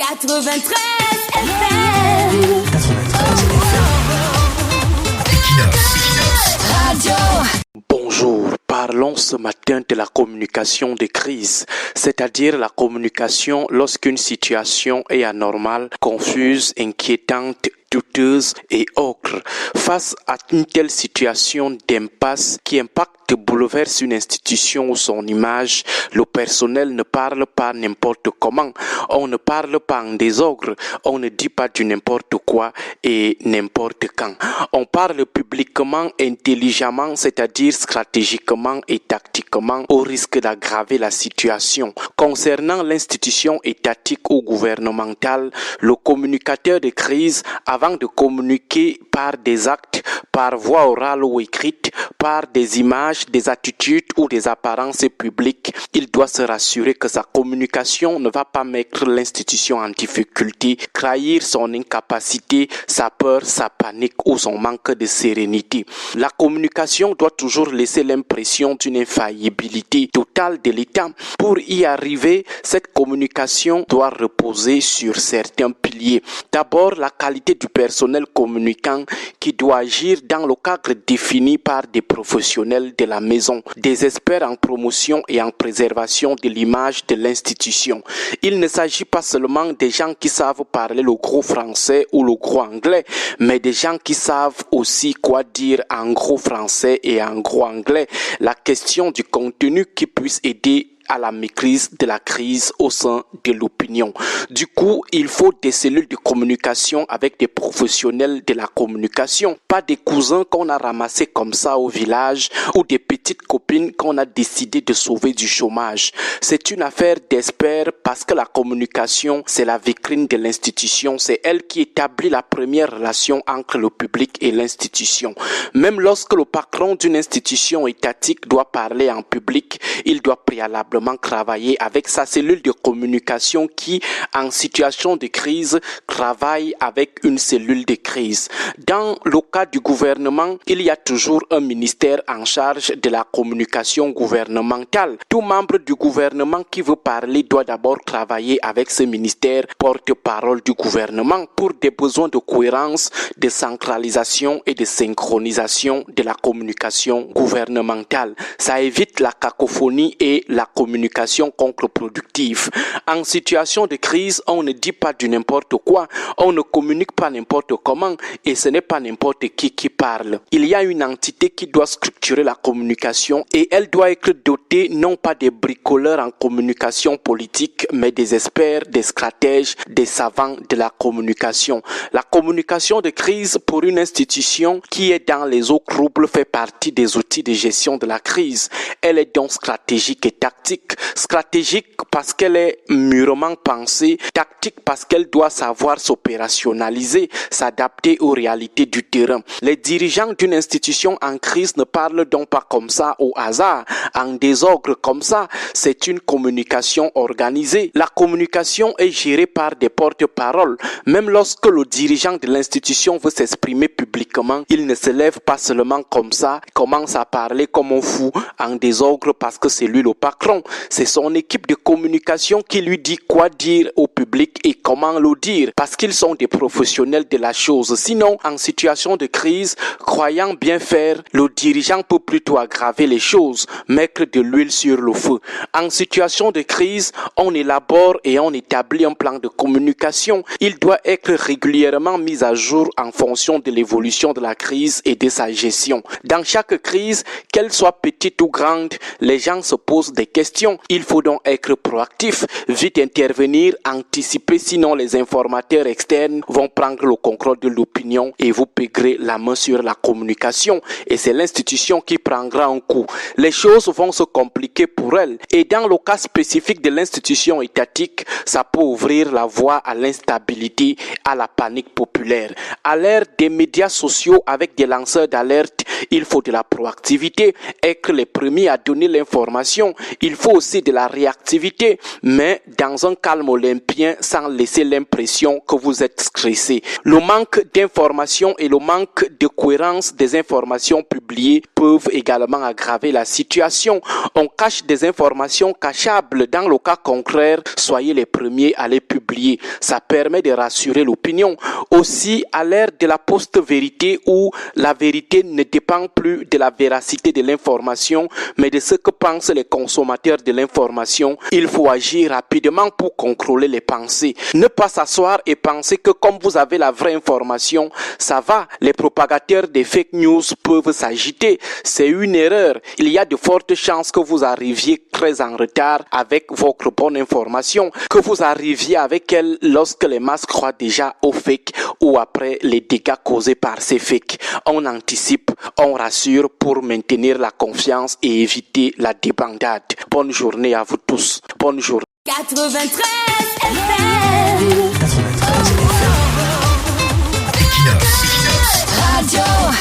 93 FM. Radio. Bonjour, parlons ce matin de la communication de crise, c'est-à-dire la communication lorsqu'une situation est anormale, confuse, inquiétante, douteuse et ocre. Face à une telle situation d'impasse qui impacte, bouleverse une institution ou son image, le personnel ne parle pas n'importe comment, on ne parle pas en désordre, on ne dit pas du n'importe quoi et n'importe quand. On parle publiquement, intelligemment, c'est-à-dire stratégiquement et tactiquement, au risque d'aggraver la situation. Concernant l'institution étatique ou gouvernementale, le communicateur de crise, avant de communiquer par des actes, par voie orale ou écrite, par des images, des attitudes ou des apparences publiques, il doit se rassurer que sa communication ne va pas mettre l'institution en difficulté, trahir son incapacité, sa peur, sa panique ou son manque de sérénité. La communication doit toujours laisser l'impression d'une infaillibilité totale de l'État. Pour y arriver, cette communication doit reposer sur certains piliers. D'abord, la qualité du personnel communicant qui doit agir dans le cadre défini par des professionnels de la maison, des experts en promotion et en préservation de l'image de l'institution. Il ne s'agit pas seulement des gens qui savent parler le gros français ou le gros anglais, mais des gens qui savent aussi quoi dire en gros français et en gros anglais. La question du contenu qui puisse aider à la maîtrise de la crise au sein de l'opinion. Du coup, il faut des cellules de communication avec des professionnels de la communication, pas des cousins qu'on a ramassés comme ça au village ou des petites copines qu'on a décidé de sauver du chômage. C'est une affaire d'experts parce que la communication, c'est la vitrine de l'institution, c'est elle qui établit la première relation entre le public et l'institution. Même lorsque le patron d'une institution étatique doit parler en public, il doit préalablement travailler avec sa cellule de communication qui, en situation de crise, travaille avec une cellule de crise. Dans le cas du gouvernement, il y a toujours un ministère en charge de la communication gouvernementale. Tout membre du gouvernement qui veut parler doit d'abord travailler avec ce ministère porte-parole du gouvernement pour des besoins de cohérence, de centralisation et de synchronisation de la communication gouvernementale. Ça évite la cacophonie et la communication contre-productive. En situation de crise, on ne dit pas du n'importe quoi, on ne communique pas n'importe comment et ce n'est pas n'importe qui parle. Il y a une entité qui doit structurer la communication et elle doit être dotée non pas des bricoleurs en communication politique, mais des experts, des stratèges, des savants de la communication. La communication de crise pour une institution qui est dans les eaux troubles fait partie des outils de gestion de la crise. Elle est donc stratégique et tactique. Stratégique parce qu'elle est mûrement pensée, tactique parce qu'elle doit savoir s'opérationnaliser, s'adapter aux réalités du terrain. Les dirigeants d'une institution en crise ne parlent donc pas comme ça au hasard, en désordre comme ça. C'est une communication organisée. La communication est gérée par des porte-paroles. Même lorsque le dirigeant de l'institution veut s'exprimer publiquement, il ne se lève pas seulement comme ça, commence à parler comme un fou, en désordre parce que c'est lui le patron. C'est son équipe de communication qui lui dit quoi dire au public et comment le dire, parce qu'ils sont des professionnels de la chose. Sinon, en situation de crise, croyant bien faire, le dirigeant peut plutôt aggraver les choses, mettre de l'huile sur le feu. En situation de crise, on élabore et on établit un plan de communication. Il doit être régulièrement mis à jour en fonction de l'évolution de la crise et de sa gestion. Dans chaque crise, qu'elle soit petite ou grande, les gens se posent des questions. Il faut donc être proactif, vite intervenir, anticiper, sinon les informateurs externes vont prendre le contrôle de l'opinion et vous perdrez la main sur la communication. Et c'est l'institution qui prendra un coup. Les choses vont se compliquer pour elle. Et dans le cas spécifique de l'institution étatique, ça peut ouvrir la voie à l'instabilité, à la panique populaire. À l'ère des médias sociaux avec des lanceurs d'alerte, il faut de la proactivité, être les premiers à donner l'information. Il faut faut aussi de la réactivité, mais dans un calme olympien sans laisser l'impression que vous êtes stressé. Le manque d'informations et le manque de cohérence des informations publiées peuvent également aggraver la situation. On cache des informations cachables. Dans le cas contraire, soyez les premiers à les publier. Ça permet de rassurer l'opinion. Aussi, à l'ère de la post-vérité où la vérité ne dépend plus de la véracité de l'information, mais de ce que pensent les consommateurs de l'information, il faut agir rapidement pour contrôler les pensées. Ne pas s'asseoir et penser que comme vous avez la vraie information, ça va. Les propagateurs des fake news peuvent s'agiter. C'est une erreur. Il y a de fortes chances que vous arriviez très en retard avec votre bonne information, que vous arriviez avec elle lorsque les masses croient déjà aux fake ou après les dégâts causés par ces fakes. On anticipe, on rassure pour maintenir la confiance et éviter la débandade. Bonne journée à vous tous. Bonne journée. 93 FM. 93 FM. Equinox. Radio.